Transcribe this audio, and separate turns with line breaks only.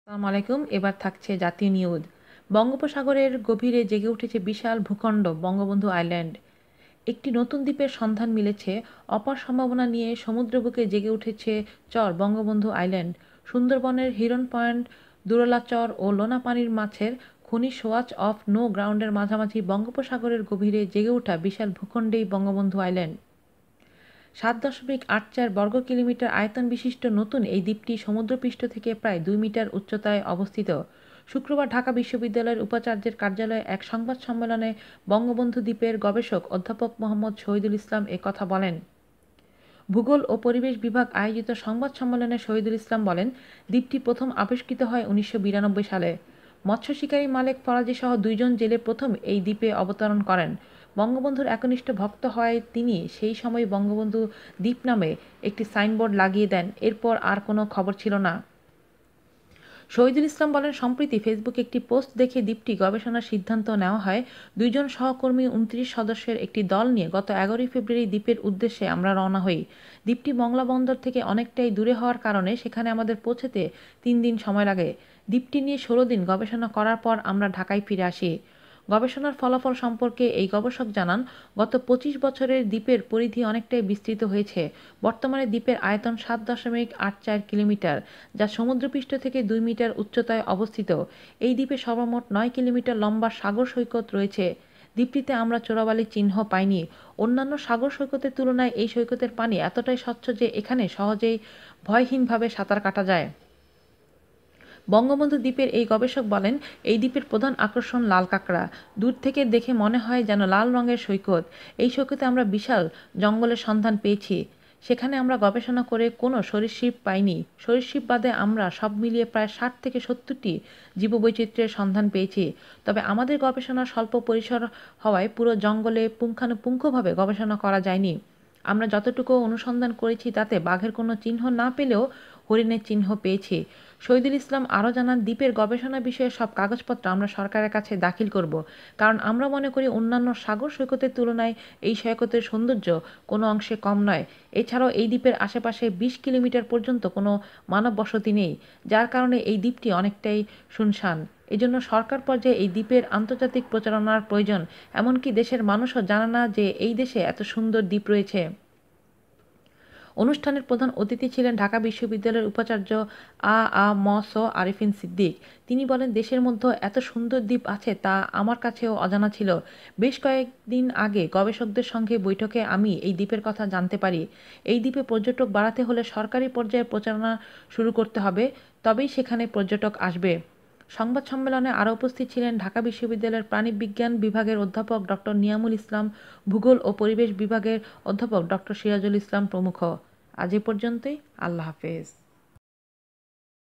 আসসালামু আলাইকুম। এবার থাকছে জাতীয় নিউজ। বঙ্গোপসাগরের গভীরে জেগে উঠেছে বিশাল ভূখণ্ড বঙ্গবন্ধু আইল্যান্ড। একটি নতুন দ্বীপের সন্ধান মিলেছে। অপার সম্ভাবনা নিয়ে সমুদ্রবুকে জেগে উঠেছে চর বঙ্গবন্ধু আইল্যান্ড। সুন্দরবনের হিরন পয়েন্ট, দুরলা চর ও লোনাপানির মাছের খনি সোয়াচ অফ নো গ্রাউন্ডের মাঝামাঝি বঙ্গোপসাগরের গভীরে জেগে ওঠা বিশাল ভূখণ্ডেই বঙ্গবন্ধু আইল্যান্ড। ৭.৮৪ বর্গ কিলোমিটার আয়তন বিশিষ্ট নতুন এই দ্বীপটি সমুদ্রপৃষ্ঠ থেকে প্রায় ২ মিটার উচ্চতায় অবস্থিত। শুক্রবার ঢাকা বিশ্ববিদ্যালয়ের উপাচার্যের কার্যালয়ে এক সংবাদ সম্মেলনে বঙ্গবন্ধু দ্বীপের গবেষক অধ্যাপক মোহাম্মদ শহীদুল ইসলাম এ কথা বলেন। ভূগোল ও পরিবেশ বিভাগ আয়োজিত সংবাদ সম্মেলনে শহীদুল ইসলাম বলেন, দ্বীপটি প্রথম আবিষ্কৃত হয় ১৯৯২ সালে। মৎস্য শিকারী মালেক ফরাজি সহ ২ জন জেলে প্রথম এই দ্বীপে অবতরণ করেন। বঙ্গবন্ধুর একনিষ্ঠ ভক্ত হওয়ায় তিনি সেই সময় বঙ্গবন্ধু দ্বীপ নামে একটি সাইনবোর্ড লাগিয়ে দেন। এরপর আর কোনো খবর ছিল না। শহীদুল ইসলাম বলেন, সম্প্রতি ফেসবুকে একটি পোস্ট দেখে দ্বীপটি গবেষণার সিদ্ধান্ত নেওয়া হয়। ২ জন সহকর্মী ২৯ সদস্যের একটি দল নিয়ে গত ১১ ফেব্রুয়ারি দ্বীপের উদ্দেশ্যে আমরা রওনা হই। দ্বীপটি মংলা বন্দর থেকে অনেকটাই দূরে হওয়ার কারণে সেখানে আমাদের পৌঁছতে ৩ দিন সময় লাগে। দ্বীপটি নিয়ে ১৬ দিন গবেষণা করার পর আমরা ঢাকায় ফিরে আসি। গবেষণার ফলাফল সম্পর্কে এই গবেষক জানান, গত ২৫ বছরের দ্বীপের পরিধি অনেকটাই বিস্তৃত হয়েছে। বর্তমানে দ্বীপের আয়তন ৭.৮৪ কিলোমিটার, যা সমুদ্রপৃষ্ঠ থেকে ২ মিটার উচ্চতায় অবস্থিত। এই দ্বীপে সর্বমোট ৯ কিলোমিটার লম্বা সাগর সৈকত রয়েছে। দ্বীপটিতে আমরা চোরাবালির চিহ্ন পাইনি। অন্যান্য সাগর সৈকতের তুলনায় এই সৈকতের পানি এতটাই স্বচ্ছ যে এখানে সহজেই ভয়হীনভাবে সাঁতার কাটা যায়। বঙ্গবন্ধু দ্বীপের এই গবেষক বলেন, এই দ্বীপের প্রধান আকর্ষণ লাল কাঁকড়া। দূর থেকে দেখে মনে হয় যেন লাল রঙের সৈকত। এই সৈকতে আমরা বিশাল জঙ্গলের সন্ধান পেয়েছি। সেখানে আমরা গবেষণা করে কোনো সরীসৃপ পাইনি। সরীসৃপ বাদে আমরা সব মিলিয়ে প্রায় ৬০ থেকে ৭০টি জীববৈচিত্র্যের সন্ধান পেয়েছি। তবে আমাদের গবেষণা স্বল্প পরিসর হওয়ায় পুরো জঙ্গলে পুঙ্খানুপুঙ্খভাবে গবেষণা করা যায়নি। আমরা যতটুকু অনুসন্ধান করেছি তাতে বাঘের কোনো চিহ্ন না পেলেও হরিণের চিহ্ন পেয়েছি। শহীদুল ইসলাম আরও জানান, দ্বীপের গবেষণা বিষয়ে সব কাগজপত্র আমরা সরকারের কাছে দাখিল করব, কারণ আমরা মনে করি অন্যান্য সাগর সৈকতের তুলনায় এই সৈকতের সৌন্দর্য কোনো অংশে কম নয়। এছাড়াও এই দ্বীপের আশেপাশে ২০ কিলোমিটার পর্যন্ত কোনো মানব বসতি নেই, যার কারণে এই দ্বীপটি অনেকটাই শুনশান। এজন্য সরকার পর্যায়ে এই দ্বীপের আন্তর্জাতিক প্রচারণার প্রয়োজন। এমনকি দেশের মানুষও জানে না যে এই দেশে এত সুন্দর দ্বীপ রয়েছে। অনুষ্ঠানের প্রধান অতিথি ছিলেন ঢাকা বিশ্ববিদ্যালয়ের উপাচার্য ম স আরিফিন সিদ্দিক। তিনি বলেন, দেশের মধ্যে এত সুন্দর দ্বীপ আছে তা আমার কাছেও অজানা ছিল। বেশ কয়েকদিন আগে গবেষকদের সঙ্গে বৈঠকে আমি এই দ্বীপের কথা জানতে পারি। এই দ্বীপে পর্যটক বাড়াতে হলে সরকারি পর্যায়ে প্রচারণা শুরু করতে হবে, তবেই সেখানে পর্যটক আসবে। সংবাদ সম্মেলনে আরও উপস্থিত ছিলেন ঢাকা বিশ্ববিদ্যালয়ের প্রাণিবিজ্ঞান বিভাগের অধ্যাপক ডক্টর নিয়ামুল ইসলাম, ভূগোল ও পরিবেশ বিভাগের অধ্যাপক ডক্টর সিরাজুল ইসলাম প্রমুখ। আজ এ পর্যন্তই। আল্লাহ হাফেজ।